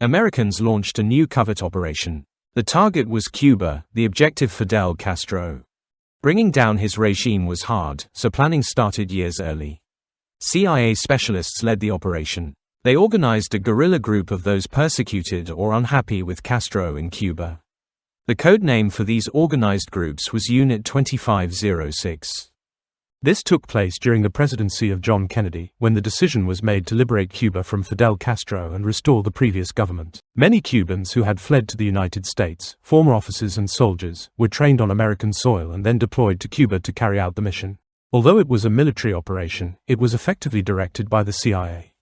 Americans launched a new covert operation. The target was Cuba, the objective Fidel Castro. Bringing down his regime was hard, so planning started years early. CIA specialists led the operation. They organized a guerrilla group of those persecuted or unhappy with Castro in Cuba. The code name for these organized groups was Unit 2506. This took place during the presidency of John Kennedy, when the decision was made to liberate Cuba from Fidel Castro and restore the previous government. Many Cubans who had fled to the United States, former officers and soldiers, were trained on American soil and then deployed to Cuba to carry out the mission. Although it was a military operation, it was effectively directed by the CIA.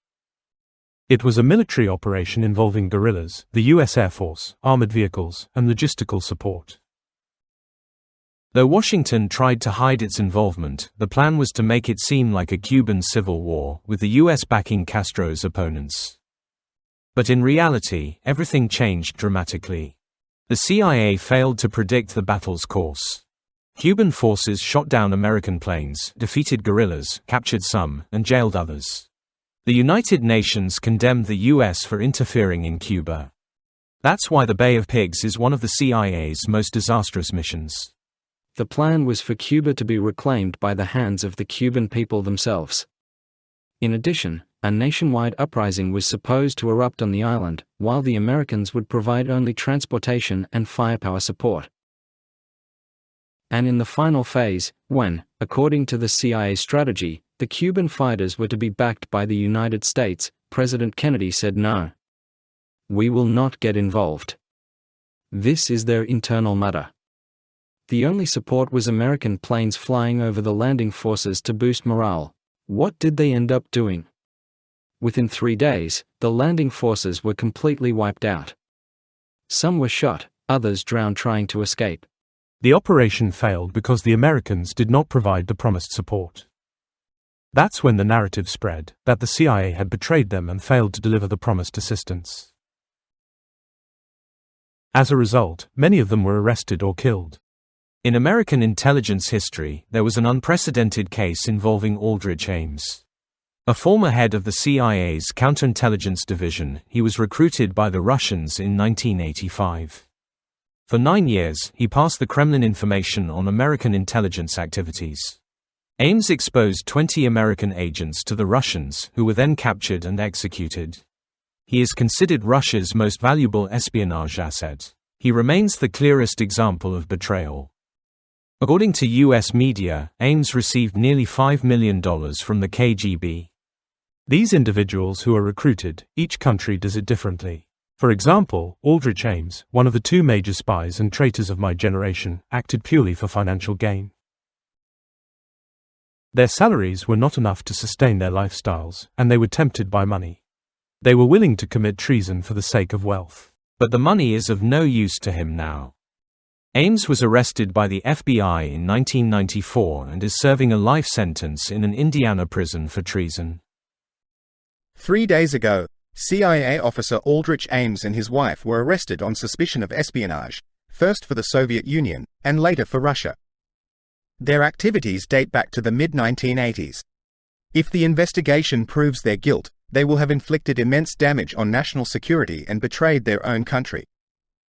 It was a military operation involving guerrillas, the U.S. Air Force, armored vehicles, and logistical support. Though Washington tried to hide its involvement, the plan was to make it seem like a Cuban civil war, with the U.S. backing Castro's opponents. But in reality, everything changed dramatically. The CIA failed to predict the battle's course. Cuban forces shot down American planes, defeated guerrillas, captured some, and jailed others. The United Nations condemned the U.S. for interfering in Cuba. That's why the Bay of Pigs is one of the CIA's most disastrous missions. The plan was for Cuba to be reclaimed by the hands of the Cuban people themselves. In addition, a nationwide uprising was supposed to erupt on the island, while the Americans would provide only transportation and firepower support. And in the final phase, when, according to the CIA strategy, the Cuban fighters were to be backed by the United States, President Kennedy said no. We will not get involved. This is their internal matter. The only support was American planes flying over the landing forces to boost morale. What did they end up doing? Within 3 days, the landing forces were completely wiped out. Some were shot, others drowned trying to escape. The operation failed because the Americans did not provide the promised support. That's when the narrative spread that the CIA had betrayed them and failed to deliver the promised assistance. As a result, many of them were arrested or killed. In American intelligence history, there was an unprecedented case involving Aldrich Ames. A former head of the CIA's counterintelligence division, he was recruited by the Russians in 1985. For 9 years, he passed the Kremlin information on American intelligence activities. Ames exposed 20 American agents to the Russians, who were then captured and executed. He is considered Russia's most valuable espionage asset. He remains the clearest example of betrayal. According to U.S. media, Ames received nearly $5 million from the KGB. These individuals who are recruited, each country does it differently. For example, Aldrich Ames, one of the 2 major spies and traitors of my generation, acted purely for financial gain. Their salaries were not enough to sustain their lifestyles, and they were tempted by money. They were willing to commit treason for the sake of wealth. But the money is of no use to him now. Ames was arrested by the FBI in 1994 and is serving a life sentence in an Indiana prison for treason. 3 days ago, CIA officer Aldrich Ames and his wife were arrested on suspicion of espionage, first for the Soviet Union, and later for Russia. Their activities date back to the mid-1980s. If the investigation proves their guilt, they will have inflicted immense damage on national security and betrayed their own country.